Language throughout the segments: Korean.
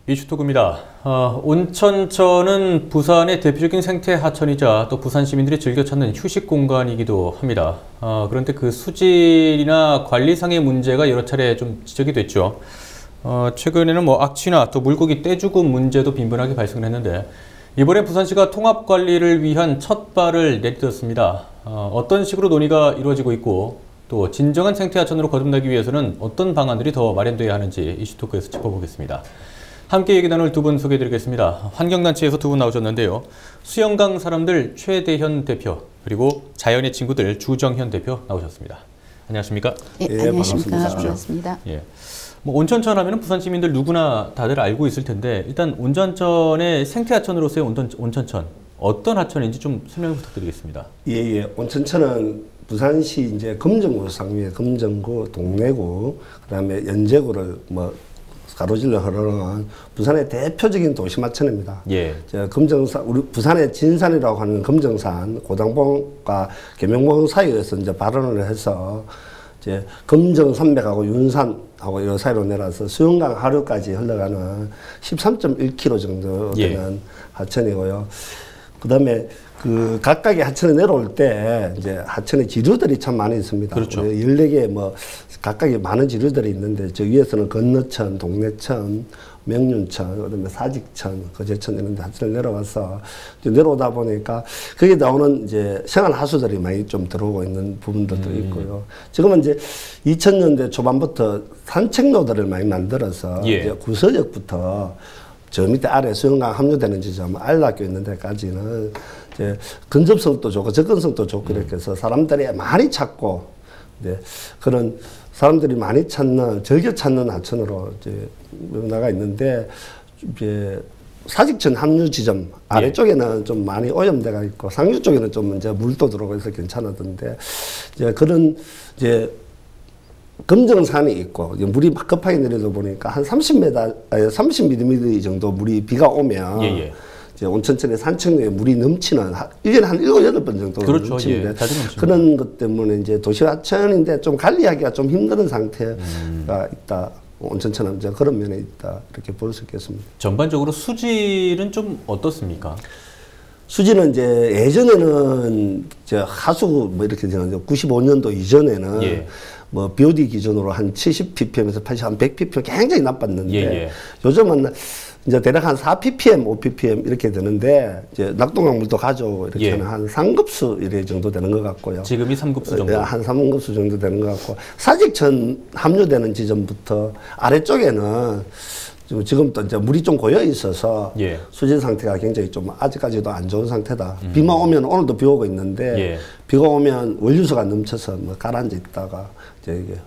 이슈토크입니다. 온천천은 부산의 대표적인 생태 하천이자 또 부산 시민들이 즐겨 찾는 휴식 공간이기도 합니다. 그런데 그 수질이나 관리상의 문제가 여러 차례 좀 지적이 됐죠. 최근에는 악취나 또 물고기 떼죽음 문제도 빈번하게 발생을 했는데 이번에 부산시가 통합 관리를 위한 첫 발을 내딛었습니다. 어떤 식으로 논의가 이루어지고 있고 또 진정한 생태 하천으로 거듭나기 위해서는 어떤 방안들이 더 마련돼야 하는지 이슈토크에서 짚어보겠습니다. 함께 얘기 나눌 두 분 소개해드리겠습니다. 환경단체에서 두 분 나오셨는데요. 수영강 사람들 최대현 대표 그리고 자연의 친구들 주정현 대표 나오셨습니다. 안녕하십니까? 네, 안녕하십니까. 반갑습니다. 예. 온천천 하면 부산 시민들 누구나 다들 알고 있을 텐데 일단 온천천의 생태 하천으로서의 온천천 어떤 하천인지 좀 설명 부탁드리겠습니다. 예. 온천천은 부산시 이제 금정구 상위에 금정구, 동래구, 그다음에 연제구를 가로질러 흐르는 부산의 대표적인 도시마천입니다. 예. 금정산, 우리 부산의 진산이라고 하는 금정산, 고당봉과 계명봉 사이에서 이제 발원을 해서 이제 금정산맥하고 윤산하고 이 사이로 내려서 수영강 하류까지 흘러가는 13.1km 정도 되는 하천이고요. 그다음에 그 각각의 하천에 내려올 때 이제 하천에 지류들이 참 많이 있습니다. 그렇죠. 14개 각각의 많은 지류들이 있는데 저 위에서는 건너천, 동래천, 명륜천, 그다음에 사직천, 거제천 이런 데 하천을 내려와서 이제 내려오다 보니까 거기에 나오는 이제 생활 하수들이 많이 좀 들어오고 있는 부분들도 있고요. 지금은 이제 2000년대 초반부터 산책로들을 많이 만들어서 이제 구서역부터 저 밑에 아래 수영강 합류되는 지점, 알락교 있는 데까지는 이제 근접성도 좋고 접근성도 좋고 이렇게 해서 사람들이 많이 찾고 그런 사람들이 많이 찾는 즐겨 찾는 하천으로 이제 나가 있는데 이제 사직천 합류 지점 아래쪽에는 좀 많이 오염돼가 있고 상류 쪽에는 좀 이제 물도 들어오고 해서 괜찮았던데 이제 그런 이제 금정산이 있고 물이 막 급하게 내려다 보니까 한 30mm 정도 물이 비가 오면 이제 온천천의 산책로에 물이 넘치는 1년에 한 7, 8번 정도 넘치는데 그런 것 때문에 이제 도시하천인데 좀 관리하기가 좀 힘든 상태가 있다. 온천천은 이제 그런 면에 있다. 이렇게 볼 수 있겠습니다. 전반적으로 수질은 좀 어떻습니까? 수질은 이제 예전에는 하수 이렇게 되는 95년도 이전에는 BOD 기준으로 한 70ppm에서 80, 한 100ppm 굉장히 나빴는데 요즘은 이제 대략 한 4ppm, 5ppm 이렇게 되는데 이제 낙동강물도 가져오고 이렇게 하는 한 3급수 이래 정도 되는 것 같고요. 지금이 3급수 정도? 한 3급수 정도 되는 것 같고 사직천 합류되는 지점부터 아래쪽에는 지금도 이제 물이 좀 고여 있어서 수질 상태가 굉장히 좀 아직까지도 안 좋은 상태다. 비만 오면 오늘도 비 오고 있는데 비가 오면 원류수가 넘쳐서 가라앉아 있다가 이제 이게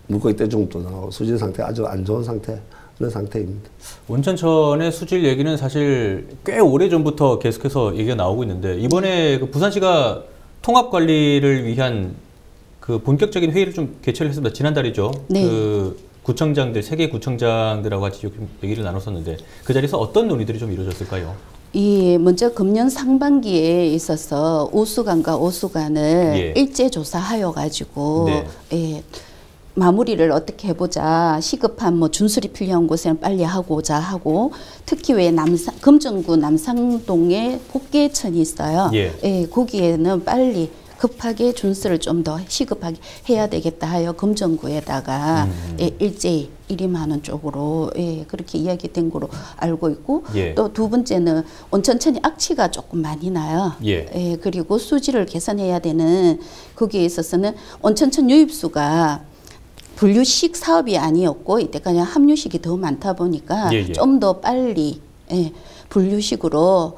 물고기 떼죽음도 나오고 수질 상태가 아주 안 좋은 상태. 그런 상태입니다. 온천천의 수질 얘기는 사실 꽤 오래전부터 계속해서 얘기가 나오고 있는데 이번에 그 부산시가 통합 관리를 위한 그 본격적인 회의를 좀 개최를 했습니다. 지난달이죠. 네. 그 구청장들, 세계 구청장들하고 같이 얘기를 나눴었는데 그 자리에서 어떤 논의들이 좀 이루어졌을까요? 먼저 금년 상반기에 있어서 오수관과 오수관을 일제 조사하여 가지고 마무리를 어떻게 해보자. 시급한 준수리 필요한 곳에는 빨리 하고자 하고 특히 왜 금정구 남상동에 복개천이 있어요. 거기에는 빨리 급하게 준수를 좀 더 시급하게 해야 되겠다 하여 금정구에다가 일제히 일임하는 쪽으로 그렇게 이야기된 거로 알고 있고 또 두 번째는 온천천이 악취가 조금 많이 나요. 그리고 수질을 개선해야 되는 거기에 있어서는 온천천 유입수가 분류식 사업이 아니었고 이때까지 합류식이 더 많다 보니까 좀 더 빨리 분류식으로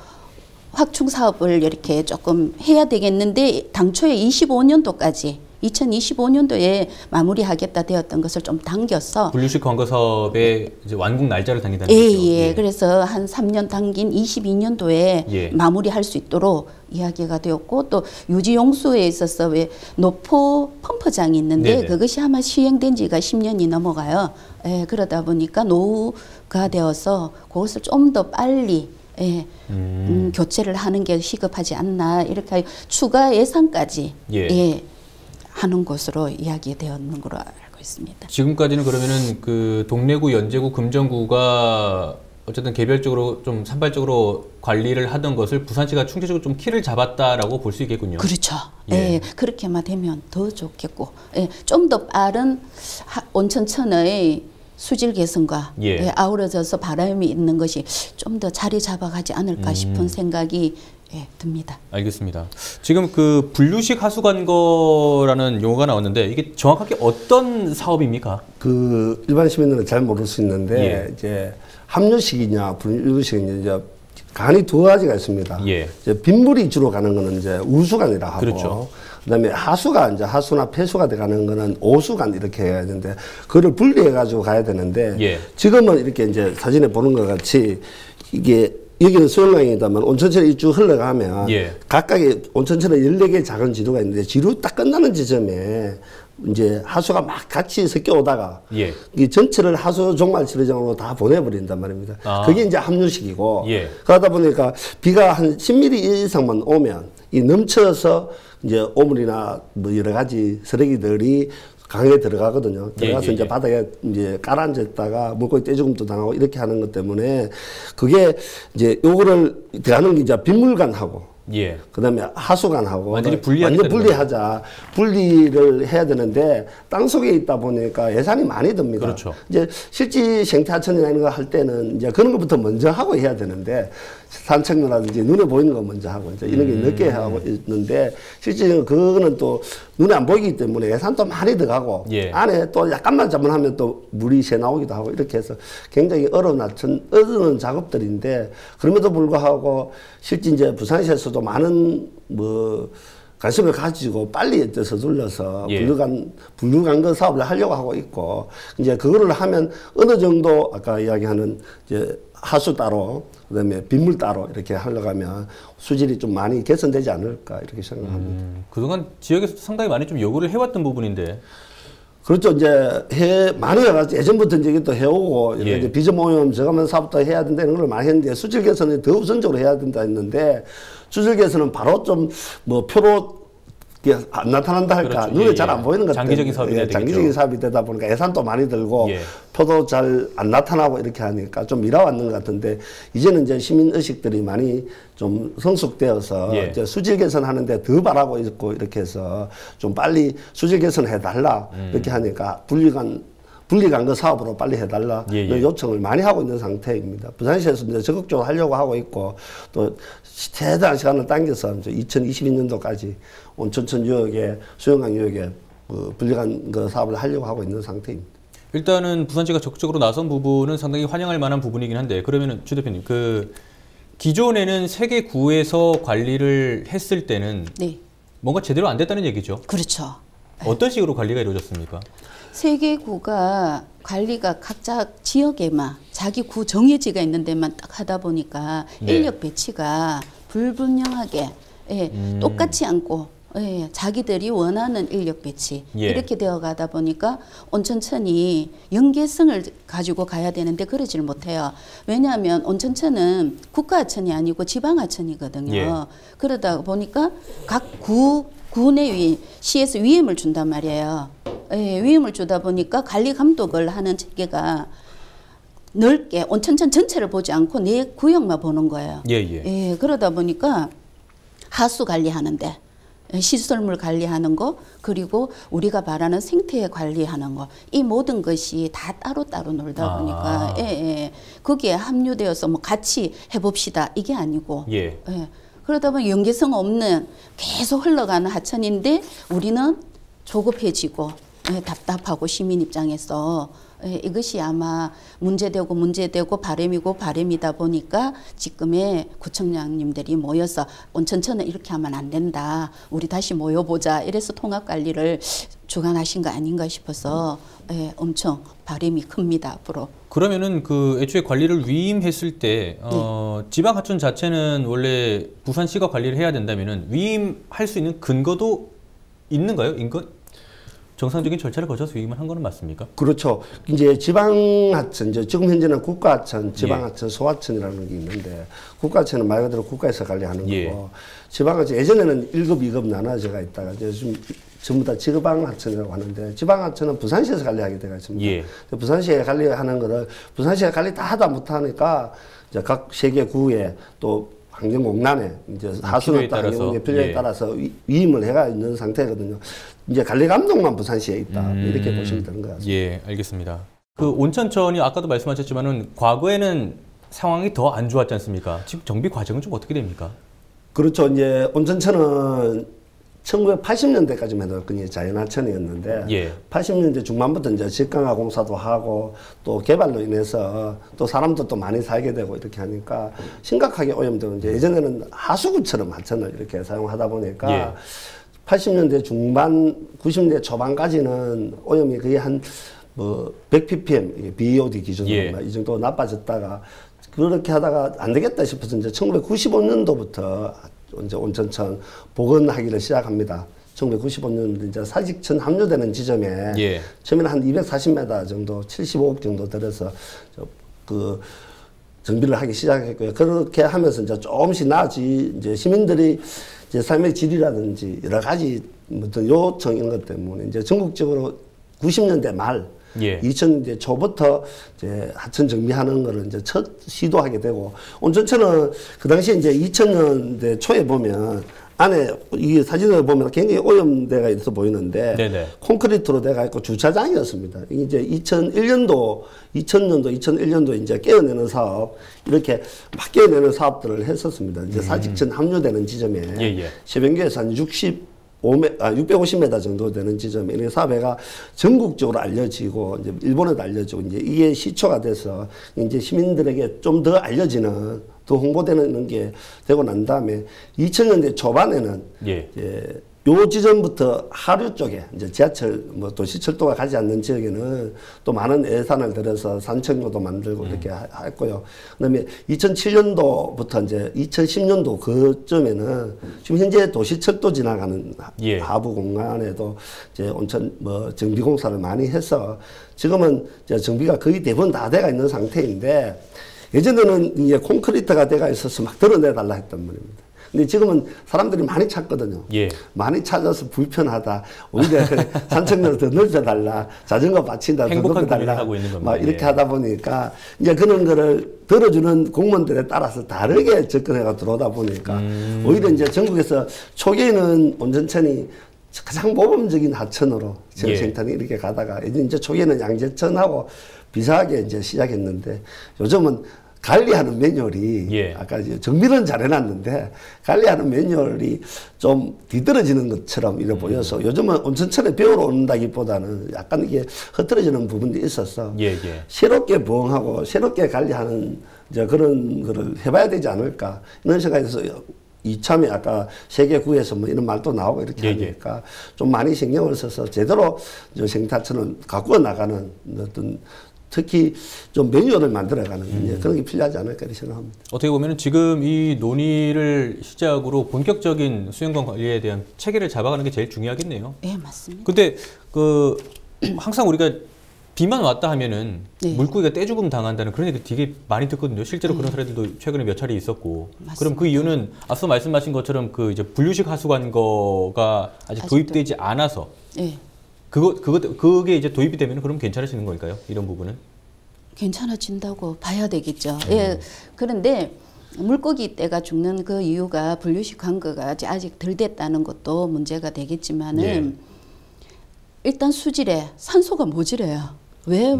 확충 사업을 이렇게 조금 해야 되겠는데 당초에 2025년도에 마무리하겠다 되었던 것을 좀 당겨서 분류식 광거 사업의 이제 완공 날짜를 당긴다는 거죠. 그래서 한 3년 당긴 22년도에 마무리할 수 있도록 이야기가 되었고 또 유지용수에 있어서 왜 노포 펌프장이 있는데 그것이 아마 시행된 지가 10년이 넘어가요. 그러다 보니까 노후가 되어서 그것을 좀 더 빨리 교체를 하는 게 시급하지 않나 이렇게 추가 예산까지 하는 것으로 이야기되었는 걸로 알고 있습니다. 지금까지는 그러면은 그 동래구, 연제구, 금정구가 어쨌든 개별적으로 좀 산발적으로 관리를 하던 것을 부산시가 충실적으로 좀 키를 잡았다라고 볼 수 있겠군요. 그렇죠. 예. 그렇게만 되면 더 좋겠고, 좀 더 빠른 온천천의 수질 개선과 아우러져서 바람이 있는 것이 좀 더 자리 잡아가지 않을까 싶은 생각이 듭니다. 알겠습니다. 지금 그 분류식 하수관거라는 용어가 나왔는데 이게 정확하게 어떤 사업입니까? 그 일반 시민들은 잘 모를 수 있는데 이제 함유식이냐 분류식이냐 이제 간이 두 가지가 있습니다. 이제 빗물이 주로 가는 거는 이제 우수관이라 하고, 그렇죠. 그다음에 하수가 이제 하수나 폐수가 들어가는 거는 오수관 이렇게 해야 되는데 그거를 분리해 가지고 가야 되는데 지금은 이렇게 이제 사진에 보는 것 같이 이게 여기는 수영강이다만 온천천이 쭉 흘러가면 각각의 온천천에 14개의 작은 지류가 있는데 지류 딱 끝나는 지점에 이제 하수가 막 같이 섞여 오다가 이 전체를 하수 종말 치료장으로 다 보내버린단 말입니다. 그게 이제 함유식이고 그러다 보니까 비가 한 10mm 이상만 오면 이 넘쳐서 이제 오물이나 뭐 여러 가지 쓰레기들이 강에 들어가거든요. 들어가서 이제 바닥에 이제 깔아앉았다가 물고기 떼죽음도 당하고 이렇게 하는 것 때문에 그게 이제 요거를 들어가는 게 이제 빗물관하고 그다음에 하수관하고 완전 분리하자. 분리를 해야 되는데 땅 속에 있다 보니까 예산이 많이 듭니다. 그렇죠. 이제 실지 생태 하천이나 이런 거 할 때는 이제 그런 것부터 먼저 하고 해야 되는데 산책로라든지 눈에 보이는 거 먼저 하고 이제 이런 게 늦게 하고 있는데 실제 그거는 또 눈에 안 보이기 때문에 예산도 많이 들어가고 안에 또 약간만 잘못하면 또 물이 새 나오기도 하고 이렇게 해서 굉장히 어려운 작업들인데 그럼에도 불구하고 실제 이제 부산시에서도 많은 뭐 관심을 가지고 빨리 서둘러서 분류관거 사업을 하려고 하고 있고 이제 그거를 하면 어느 정도 아까 이야기하는 이제 하수 따로 그다음에 빗물 따로 이렇게 하려고 하면 수질이 좀 많이 개선되지 않을까 이렇게 생각합니다. 그동안 지역에서 상당히 많이 좀 요구를 해왔던 부분인데. 그렇죠. 이제 많이 해가지고 예전부터 이제 또 해오고 이제 비전 모임 저가면 사업도 해야 된다는 걸 많이 했는데 수질 개선은 더 우선적으로 해야 된다 했는데 수질 개선은 바로 좀 뭐 표로 안 나타난다 할까 눈에 잘 안 보이는 것 장기적인 사업이 되겠죠. 장기적인 사업이 되다 보니까 예산도 많이 들고 표도 잘 안 나타나고 이렇게 하니까 좀 미뤄왔는 것 같은데 이제는 이제 시민 의식들이 많이 좀 성숙되어서 이제 수질 개선하는데 더 바라고 있고 이렇게 해서 좀 빨리 수질 개선해달라 이렇게 하니까 분리관거 사업으로 빨리 해달라 요청을 많이 하고 있는 상태입니다. 부산시에서 이제 적극적으로 하려고 하고 있고 또 최대한 시간을 당겨서 이제 2022년도까지 온천천 유역에 수영강 유역에 분리관거 사업을 하려고 하고 있는 상태입니다. 일단은 부산시가 적극적으로 나선 부분은 상당히 환영할 만한 부분이긴 한데 그러면은 주 대표님 그 기존에는 3개 구에서 관리를 했을 때는 뭔가 제대로 안 됐다는 얘기죠? 그렇죠. 어떤 식으로 관리가 이루어졌습니까? 3개 구가 관리가 각자 지역에만 자기 구 정해지가 있는 데만 딱 하다 보니까 인력 배치가 불분명하게 똑같지 않고 자기들이 원하는 인력 배치 이렇게 되어 가다 보니까 온천천이 연계성을 가지고 가야 되는데 그러지를 못해요. 왜냐하면 온천천은 국가하천이 아니고 지방하천이거든요. 그러다 보니까 각 구내 시에서 위임을 준단 말이에요. 위임을 주다 보니까 관리 감독을 하는 체계가 넓게 온천천 전체를 보지 않고 내 구역만 보는 거예요. 그러다 보니까 하수 관리하는데 시설물 관리하는 거 그리고 우리가 말하는 생태 관리하는 거 이 모든 것이 다 따로따로 놀다 보니까 거기에 합류되어서 뭐 같이 해봅시다 이게 아니고 그러다 보면 연계성 없는 계속 흘러가는 하천인데 우리는 조급해지고 답답하고 시민 입장에서 이것이 아마 문제되고 바람이다 보니까 지금의 구청장님들이 모여서 온천천은 이렇게 하면 안 된다. 우리 다시 모여보자. 이래서 통합관리를 주관하신 거 아닌가 싶어서 엄청 바람이 큽니다. 앞으로. 그러면은 그 애초에 관리를 위임했을 때 지방하천 자체는 원래 부산시가 관리를 해야 된다면은 위임할 수 있는 근거도 있는가요? 정상적인 절차를 거쳐서 위임을 한 거는 맞습니까? 그렇죠. 이제 지방하천, 이제 지금 현재는 국가하천, 지방하천, 소하천이라는 게 있는데 국가하천은 말 그대로 국가에서 관리하는 거고 지방하천 예전에는 1급, 2급 나눠져가 있다가 이제 좀 전부 다 지방하천이라고 하는데 지방하천은 부산시에서 관리하게 되어 있습니다. 예. 부산시에 관리하는 거를 부산시에 관리 다 하다 못하니까 이제 각 세 개 구에 또 환경공단에 이제 하수는 환경공단 필요에 따라서 위임을 해가 있는 상태거든요. 이제 관리 감독만 부산시에 있다 이렇게 보시면 되는 것 같습니다. 예, 알겠습니다. 그 온천천이 아까도 말씀하셨지만은 과거에는 상황이 더 안 좋았지 않습니까? 지금 정비 과정은 좀 어떻게 됩니까? 그렇죠. 이제 온천천은 1980년대까지만 해도 그냥 자연하천이었는데 예. 80년대 중반부터 이제 직강화 공사도 하고 또 개발로 인해서 또 사람도 또 많이 살게 되고 이렇게 하니까 심각하게 오염되고 이제 예전에는 하수구처럼 하천을 이렇게 사용하다 보니까 예. 80년대 중반, 90년대 초반까지는 오염이 거의 한 뭐 100ppm BOD 기준으로 예. 이 정도 나빠졌다가 그렇게 하다가 안 되겠다 싶어서 이제 1995년도부터 이제 온천천 복원하기를 시작합니다. 1995년도 이제 사직천 합류되는 지점에 예. 처음에는 한 240m 정도, 75억 정도 들어서 그 정비를 하기 시작했고요. 그렇게 하면서 이제 조금씩 나아지 이제 시민들이 이제 삶의 질이라든지 여러 가지 어떤 요청 이런 것 때문에 이제 전국적으로 90년대 말 예. 2000년대 초부터 이제 하천 정비하는 거를 이제 첫 시도하게 되고 온천천은 그 당시에 이제 2000년대 초에 보면 안에 이 사진을 보면 굉장히 오염대가 있어 보이는데 네네. 콘크리트로 돼가 있고 주차장이었습니다. 이제 2001년도, 2001년도 이제 깨어내는 사업 이렇게 막 깨어내는 사업들을 했었습니다. 이제 사직천 합류되는 지점에 세변교에서 한 650m 정도 되는 지점에 이 사업회가 전국적으로 알려지고 이제 일본에도 알려지고 이제 이게 시초가 돼서 이제 시민들에게 좀 더 알려지는 더 홍보되는 게 되고 난 다음에 2000년대 초반에는 이제 요 지점부터 하류 쪽에 이제 지하철 뭐 도시철도가 가지 않는 지역에는 또 많은 예산을 들여서 산책로도 만들고 이렇게 했고요. 그다음에 2007년도부터 이제 2010년도 그쯤에는 지금 현재 도시철도 지나가는 하부 공간에도 이제 온천 뭐 정비 공사를 많이 해서 지금은 이제 정비가 거의 대부분 다 돼가 있는 상태인데 예전에는 이제 콘크리트가 돼가 있어서 막 드러내달라 했단 말입니다. 근데 지금은 사람들이 많이 찾거든요. 많이 찾아서 불편하다. 오히려 산책로를 더 넓혀달라. 자전거 받친다. 더 넓혀달라. 하고 있는 겁니다. 막 이렇게 하다 보니까 이제 그런 거를 들어주는 공무원들에 따라서 다르게 접근해가 들어오다 보니까 오히려 이제 전국에서 초기에는 온천천이 가장 모범적인 하천으로 지역생態이 이렇게 가다가 이제 초기에는 양재천하고 비슷하게 이제 시작했는데 요즘은 관리하는 매뉴얼이 아까 이제 정비는 잘 해놨는데 관리하는 매뉴얼이 좀 뒤떨어지는 것처럼 이래 보여서 요즘은 온천천에 배우러 온다기보다는 약간 이게 흐트러지는 부분이 있어서 새롭게 부응하고 새롭게 관리하는 이제 그런 거를 해봐야 되지 않을까 이런 생각에서 이참에 아까 세계구에서 뭐 이런 말도 나오고 이렇게 하니까 좀 많이 신경을 써서 제대로 생태천을 가꾸어 나가는 어떤 특히 좀 매뉴얼을 만들어가는 그런 게 필요하지 않을까 이렇게 생각합니다. 어떻게 보면 지금 이 논의를 시작으로 본격적인 수영권 관리에 대한 체계를 잡아가는 게 제일 중요하겠네요. 네, 맞습니다. 근데 그 항상 우리가 비만 왔다 하면은 물고기가 떼죽음 당한다는 그런 얘기 되게 많이 듣거든요. 실제로 그런 사례들도 최근에 몇 차례 있었고. 맞습니다. 그럼 그 이유는 앞서 말씀하신 것처럼 그 이제 분류식 하수관거가 아직 도입되지 않아서. 그게 이제 도입이 되면 그럼 괜찮아지는 걸까요? 이런 부분은? 괜찮아진다고 봐야 되겠죠. 그런데 물고기 떼가 죽는 그 이유가 분류식 관거가 아직 덜 됐다는 것도 문제가 되겠지만은 일단 수질에 산소가 모자라요. 왜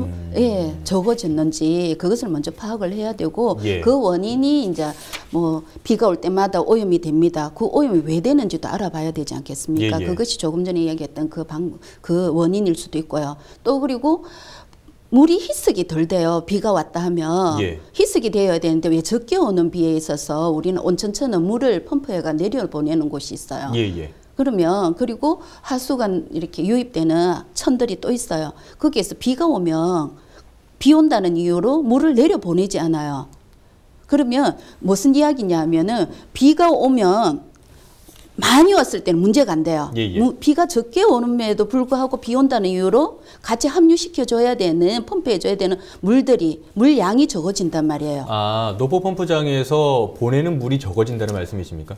적어졌는지 그것을 먼저 파악을 해야 되고 그 원인이 이제 뭐 비가 올 때마다 오염이 됩니다. 그 오염이 왜 되는지도 알아봐야 되지 않겠습니까? 그것이 조금 전에 이야기했던 그 원인일 수도 있고요. 또 그리고 물이 희석이 덜 돼요. 비가 왔다 하면 희석이 되어야 되는데 왜 적게 오는 비에 있어서 우리는 온천천은 물을 펌프해가 내려보내는 곳이 있어요. 그러면 그리고 하수관 이렇게 유입되는 천들이 또 있어요. 거기에서 비가 오면 비 온다는 이유로 물을 내려보내지 않아요. 그러면 무슨 이야기냐 하면은 비가 오면 많이 왔을 때는 문제가 안 돼요. 비가 적게 오는에도 불구하고 비 온다는 이유로 같이 합류시켜줘야 되는 펌프해줘야 되는 물량이 적어진단 말이에요. 아, 노포 펌프장에서 보내는 물이 적어진다는 말씀이십니까?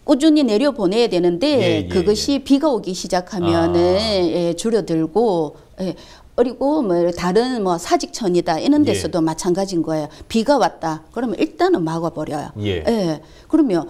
꾸준히 내려 보내야 되는데 그것이 비가 오기 시작하면은 줄어들고 그리고 뭐 다른 뭐 사직천이다 이런 데서도 마찬가지인 거예요. 비가 왔다 그러면 일단은 막아버려요. 그러면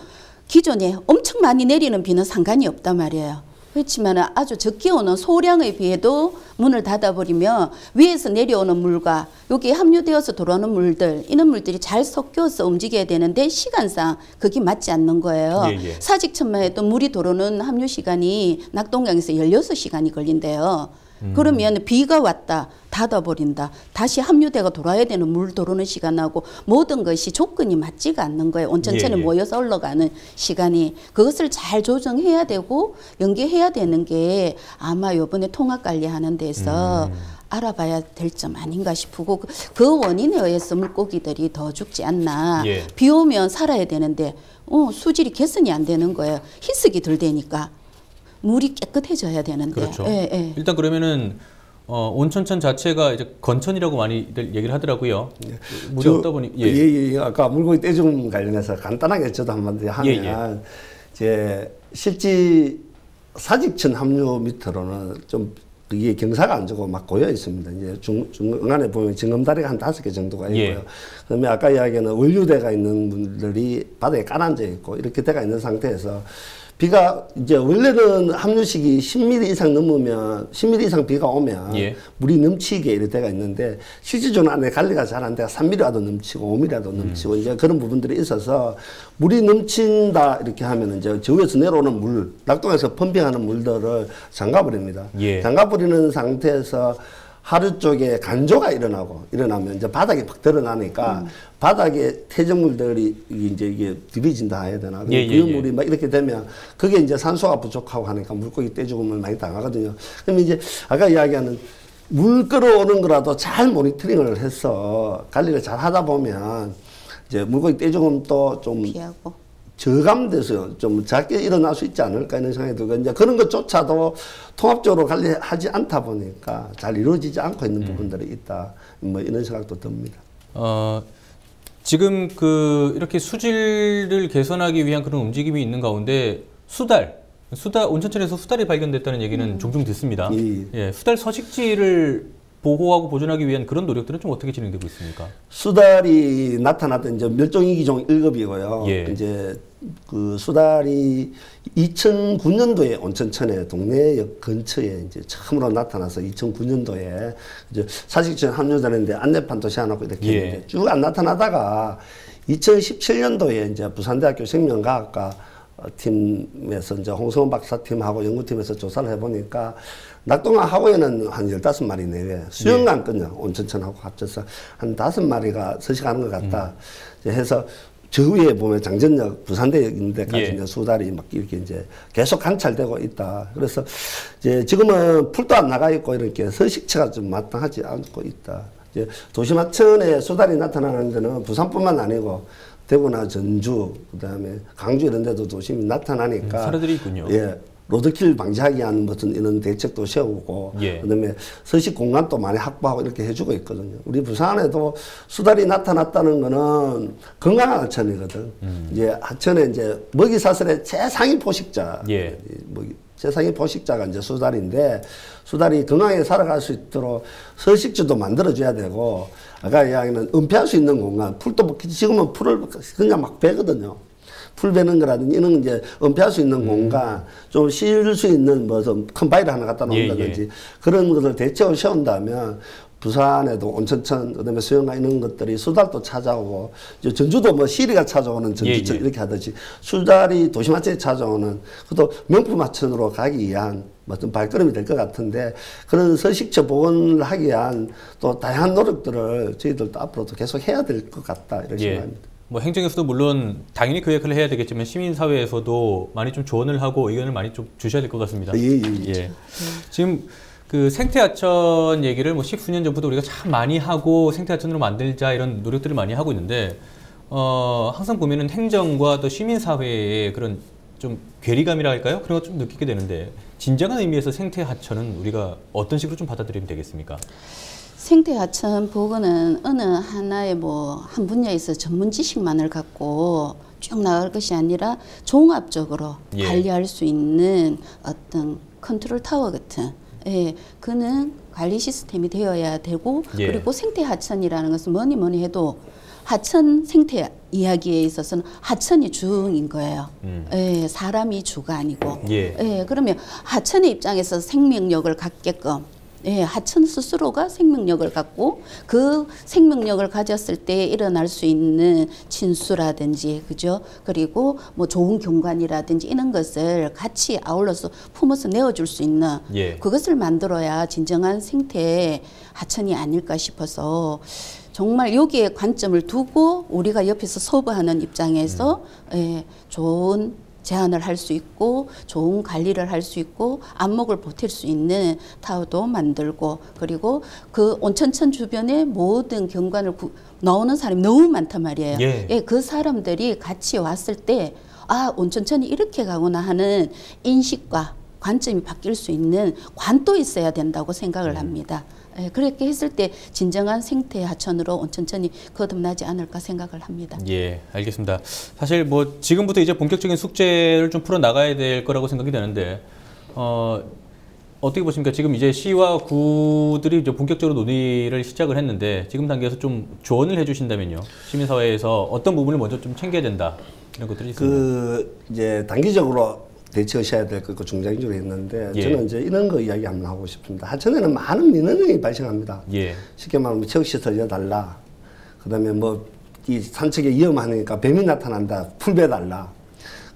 기존에 엄청 많이 내리는 비는 상관이 없단 말이에요. 그렇지만 아주 적게 오는 소량의 비에도 문을 닫아버리면 위에서 내려오는 물과 여기 합류되어서 들어오는 물들 이런 물들이 잘 섞여서 움직여야 되는데 시간상 그게 맞지 않는 거예요. 사직천만 해도 물이 들어오는 합류 시간이 낙동강에서 16시간이 걸린대요. 그러면 비가 왔다 닫아버린다 다시 합류대가 돌아야 되는 물 들어오는 시간하고 모든 것이 조건이 맞지가 않는 거예요. 온천천에 모여서 올라가는 시간이 그것을 잘 조정해야 되고 연계해야 되는 게 아마 이번에 통합관리하는 데서 알아봐야 될 점 아닌가 싶고 그 원인에 의해서 물고기들이 더 죽지 않나. 비 오면 살아야 되는데 수질이 개선이 안 되는 거예요. 희석이 덜 되니까. 물이 깨끗해져야 되는데. 그렇죠. 일단 그러면은 온천천 자체가 이제 건천이라고 많이 얘기를 하더라고요. 물이 없다 보니. 아까 물고기 떼죽음 관련해서 간단하게 저도 한번 하면 이제 실제 사직천 합류 밑으로는 좀 이게 경사가 안 좋고 막 고여 있습니다. 이제 중간에 보면 징검다리가 한 5개 정도가 있고요. 그다음에 아까 이야기하는 원류대가 있는 분들이 바닥에 깔아앉아 있고 이렇게 대가 있는 상태에서 비가 이제 원래는 합류식이 10mm 이상 넘으면 10mm 이상 비가 오면 물이 넘치게 이럴 때가 있는데 실질적으로 안에 관리가 잘 안 돼서 3mm라도 넘치고 5mm라도 넘치고 이제 그런 부분들이 있어서 물이 넘친다 이렇게 하면 이제 저 위에서 내려오는 물 낙동에서 펌핑하는 물들을 잠가버립니다. 잠가버리는 상태에서 하류 쪽에 간조가 일어나면 이제 바닥이 팍 드러나니까 바닥에 퇴적물들이 이게 들이진다 해야 되나. 그 물이 막 이렇게 되면 그게 이제 산소가 부족하고 하니까 물고기 떼죽음을 많이 당하거든요. 그럼 이제 아까 이야기하는 물 끌어오는 거라도 잘 모니터링을 해서 관리를 잘 하다 보면 이제 물고기 떼죽음도 좀 피하고. 저감돼서 좀 작게 일어날 수 있지 않을까 이런 생각이 들고 이제 그런 것조차도 통합적으로 관리하지 않다 보니까 잘 이루어지지 않고 있는 부분들이 있다. 뭐 이런 생각도 듭니다. 지금 이렇게 수질을 개선하기 위한 그런 움직임이 있는 가운데 수달 온천천에서 수달이 발견됐다는 얘기는 종종 듣습니다. 수달 서식지를 보호하고 보존하기 위한 그런 노력들은 좀 어떻게 진행되고 있습니까? 수달이 나타났던 이제 멸종위기종 1급이고요. 이제 그 수달이 2009년도에 온천천에 동네역 근처에 이제 처음으로 나타나서 2009년도에 이제 사직천 합류되는데 안내판도 세워놓고 이렇게 했는데 쭉 안 나타나다가 2017년도에 이제 부산대학교 생명과학과 팀에서 이제 홍성원 박사팀하고 연구팀에서 조사를 해보니까 낙동강 하구에는 한 15마리 내외, 수영강건요, 온천천하고 합쳐서 한 5마리가 서식하는 것 같다. 해서 저 위에 보면 장전역, 부산대역 있는 데까지 이제 수달이 막 이렇게 이제 계속 관찰되고 있다. 그래서 이제 지금은 풀도 안 나가 있고 이렇게 서식처가 좀 마땅하지 않고 있다. 이제 도심하천에 수달이 나타나는 데는 부산뿐만 아니고 대구나 전주, 그다음에 강주 이런 데도 도심이 나타나니까 사례들이 있군요. 로드킬 방지하기 위한 무슨 이런 대책도 세우고 그다음에 서식 공간도 많이 확보하고 이렇게 해주고 있거든요. 우리 부산에도 수달이 나타났다는 거는 건강한 하천이거든. 이제 하천에 이제 먹이 사슬의 최상위 포식자, 최상위 포식자가 이제 수달인데 수달이 건강하게 살아갈 수 있도록 서식지도 만들어줘야 되고 아까 이야기는 은폐할 수 있는 공간, 풀도 지금은 풀을 그냥 막 베거든요. 풀 베는 거라든지 이런 이제 은폐할 수 있는 공간, 좀 쉴 수 있는 무슨 큰 바위를 하나 갖다 놓는다든지 그런 것을 대책을 세운다면 부산에도 온천천, 그다음에 수영강 이런 것들이 수달도 찾아오고 이제 전주도 뭐 시리가 찾아오는 전주천 이렇게 하듯이 수달이 도심하천에 찾아오는 그것도 명품 하천으로 가기 위한 어떤 발걸음이 될 것 같은데 그런 서식처 복원을 하기 위한 또 다양한 노력들을 저희들도 앞으로도 계속 해야 될 것 같다 이런 생각입니다. 뭐 행정에서도 물론 당연히 그 역할을 해야 되겠지만 시민사회에서도 많이 좀 조언을 하고 의견을 많이 좀 주셔야 될 것 같습니다. 지금 그 생태하천 얘기를 뭐 10수년 전부터 우리가 참 많이 하고 생태하천으로 만들자 이런 노력들을 많이 하고 있는데 항상 보면은 행정과 또 시민사회의 그런 좀 괴리감이라 할까요? 그런 거 좀 느끼게 되는데 진정한 의미에서 생태하천은 우리가 어떤 식으로 좀 받아들이면 되겠습니까? 생태 하천 보건은 어느 하나의 뭐 한 분야에서 전문 지식만을 갖고 쭉 나갈 것이 아니라 종합적으로 예. 관리할 수 있는 어떤 컨트롤 타워 같은, 예, 그는 관리 시스템이 되어야 되고, 예. 그리고 생태 하천이라는 것은 뭐니 해도 하천 생태 이야기에 있어서는 하천이 주인 거예요. 예, 사람이 주가 아니고. 예. 예, 그러면 하천의 입장에서 생명력을 갖게끔, 예, 하천 스스로가 생명력을 갖고 그 생명력을 가졌을 때 일어날 수 있는 진수라든지, 그죠? 그리고 뭐 좋은 경관이라든지 이런 것을 같이 아울러서 품어서 내어줄 수 있는, 예. 그것을 만들어야 진정한 생태 하천이 아닐까 싶어서, 정말 여기에 관점을 두고 우리가 옆에서 서브하는 입장에서 예, 좋은 제한을 할 수 있고 좋은 관리를 할 수 있고 안목을 보탤 수 있는 타워도 만들고, 그리고 그 온천천 주변에 모든 경관을 나오는 사람이 너무 많단 말이에요. 예. 예, 그 사람들이 같이 왔을 때 아, 온천천이 이렇게 가구나 하는 인식과 관점이 바뀔 수 있는 관도 있어야 된다고 생각을 합니다. 예, 그렇게 했을 때 진정한 생태 하천으로 온천천이 거듭나지 않을까 생각을 합니다. 예, 알겠습니다. 사실 뭐 지금부터 이제 본격적인 숙제를 좀 풀어 나가야 될 거라고 생각이 되는데, 어떻게 보십니까? 지금 이제 시와 구들이 이제 본격적으로 논의를 시작을 했는데, 지금 단계에서 좀 조언을 해주신다면요, 시민사회에서 어떤 부분을 먼저 좀 챙겨야 된다, 이런 것들이 있습니다. 이제 단기적으로 대처하셔야 될 거 중장기적으로 했는데, 예. 저는 이제 이런 거 이야기 한번 하고 싶습니다. 하천에는 많은 민원이 발생합니다. 예. 쉽게 말하면 체육시설 여달라, 그 다음에 뭐 이 산책에 위험하니까 뱀이 나타난다, 풀베달라,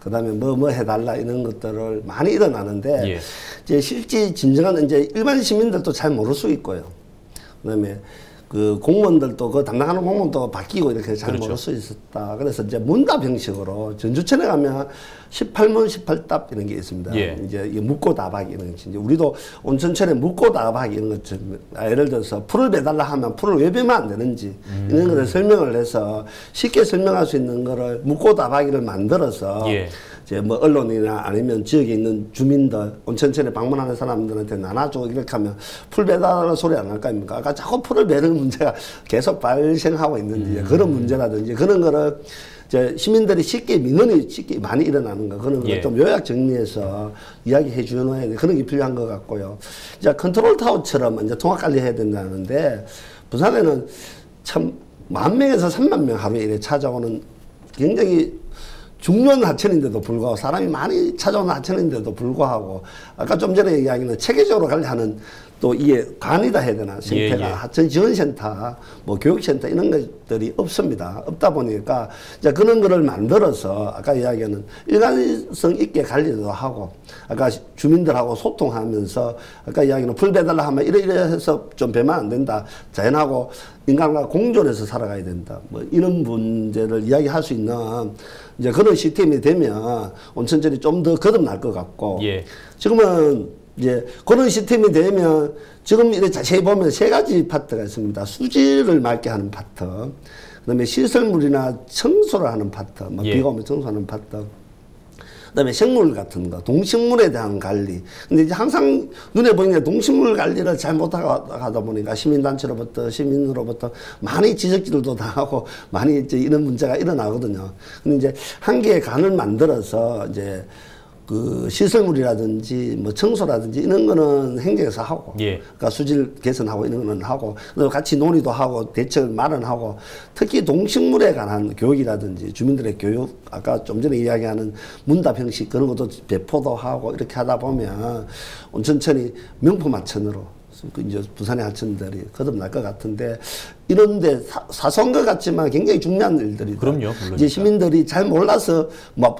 그 다음에 뭐 해달라, 이런 것들을 많이 일어나는데, 예. 이제 실제 진정한 이제 일반 시민들도 잘 모를 수 있고요. 그 다음에 그 공무원들도 그 담당하는 공무원도 바뀌고 이렇게 잘 그렇죠. 모를 수 있었다. 그래서 이제 문답 형식으로 전주천에 가면 18문 18답 이런 게 있습니다. 예. 이제 묻고 답하기 이런 게 이제 우리도 온천천에 묻고 답하기 이런 것처럼, 예를 들어서 풀을 배달라 하면 풀을 왜 배면 안 되는지 이런 것을 설명을 해서 쉽게 설명할 수 있는 거를 묻고 답하기를 만들어서 예. 이제 뭐 언론이나 아니면 지역에 있는 주민들, 온천천에 방문하는 사람들한테 나눠주고 이렇게 하면 풀 배달하는 소리 안 할 거 아닙니까? 아까 자꾸 풀을 배는 문제가 계속 발생하고 있는지, 그런 문제라든지 그런 거를 이제 시민들이 쉽게 민원이 쉽게 많이 일어나는 거, 그런 걸 좀 요약 정리해서 이야기해 주어야 돼. 그런 게 필요한 것 같고요. 이제 컨트롤 타워처럼 이제 통합 관리해야 된다는데, 부산에는 참 10,000명에서 30,000명 하루에 이래 찾아오는 굉장히 중요한 하천인데도 불구하고, 사람이 많이 찾아오는 하천인데도 불구하고, 아까 좀 전에 이야기는 체계적으로 관리하는, 또 이게 관이다 해야 되나, 생태가 예, 예. 하천 지원센터, 뭐 교육센터 이런 것들이 없습니다. 없다 보니까 이제 그런 거를 만들어서 아까 이야기하는 일관성 있게 관리도 하고, 아까 주민들하고 소통하면서 아까 이야기는 풀 배달라 하면 이래 해서 좀 배면 안 된다, 자연하고 인간과 공존해서 살아가야 된다, 뭐 이런 문제를 이야기할 수 있는 이제 그런 시스템이 되면 온천천이 좀 더 거듭날 것 같고, 예. 지금은 이제 그런 시스템이 되면 지금 이렇게 자세히 보면 3가지 파트가 있습니다. 수질을 맑게 하는 파트, 그다음에 시설물이나 청소를 하는 파트, 뭐 예. 비가 오면 청소하는 파트, 그다음에 생물 같은 거, 동식물에 대한 관리. 근데 이제 항상 눈에 보이는 동식물 관리를 잘 못하다 보니까 시민으로부터 많이 지적질도 당하고 많이 이제 이런 문제가 일어나거든요. 근데 이제 한 개의 간을 만들어서 이제 그 시설물이라든지 뭐 청소라든지 이런 거는 행정에서 하고, 예. 그러니까 수질 개선하고 이런 거는 하고, 같이 논의도 하고 대책을 마련하고, 특히 동식물에 관한 교육이라든지 주민들의 교육, 아까 좀 전에 이야기하는 문답 형식 그런 것도 배포도 하고 이렇게 하다 보면 온천천이 명품 하천으로 이제 부산의 하천들이 거듭날 것 같은데, 이런데 사소한 것 같지만 굉장히 중요한 일들이, 그럼요, 물론 이제 시민들이 잘 몰라서 뭐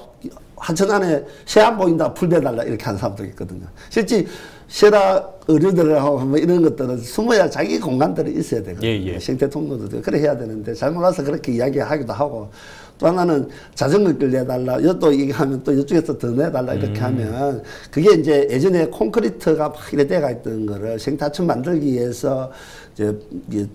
하천 안에 새 안 보인다 풀 배달라 이렇게 하는 사람도 있거든요. 실제 세라 의료들하고 뭐 이런 것들은 숨어야 자기 공간들이 있어야 되거든요. 예, 예. 생태 통로도 그래 해야 되는데 잘 몰라서 그렇게 이야기하기도 하고, 또 하나는 자전거길 내달라. 이것도 얘기하면 또 이쪽에서 더 내달라. 이렇게 하면 그게 이제 예전에 콘크리트가 막 이래 돼가 있던 거를 생태하천 만들기 위해서 이제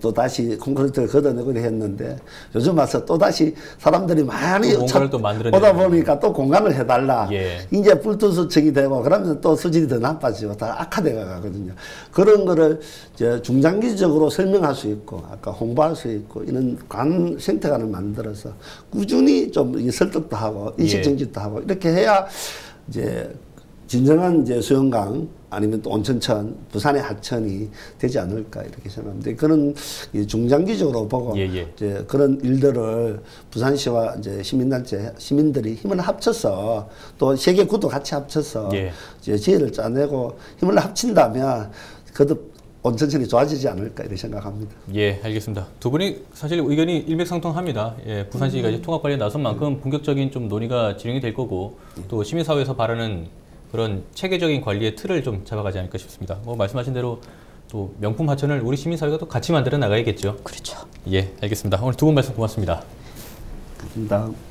또 다시 콘크리트를 걷어내고 했는데 요즘 와서 또 다시 사람들이 많이 오다 보니까 또 공간을 해달라. 예. 이제 불투수척이 되고 그러면 또 수질이 더 나빠지고 다 악화되어 가거든요. 그런 거를 이제 중장기적으로 설명할 수 있고 아까 홍보할 수 있고 이런 생태관을 만들어서 꾸준히 좀 설득도 하고 인식정지도 하고 이렇게 해야 이제 진정한 이제 수영강 아니면 또 온천천, 부산의 하천이 되지 않을까 이렇게 생각합니다. 그런 중장기적으로 보고 이제 그런 일들을 부산시와 이제 시민단체 시민들이 힘을 합쳐서 또 세계구도 같이 합쳐서 이제 지혜를 짜내고 힘을 합친다면 그것도 온천천이 좋아지지 않을까 이렇게 생각합니다. 예, 알겠습니다. 두 분이 사실 의견이 일맥상통합니다. 예, 부산시가 이제 통합 관리에 나선 만큼 본격적인 좀 논의가 진행이 될 거고 또 시민사회에서 바라는 그런 체계적인 관리의 틀을 좀 잡아가지 않을까 싶습니다. 뭐 말씀하신 대로 또 명품 하천을 우리 시민사회가 또 같이 만들어 나가야겠죠. 그렇죠. 예, 알겠습니다. 오늘 두 분 말씀 고맙습니다. 감사합니다.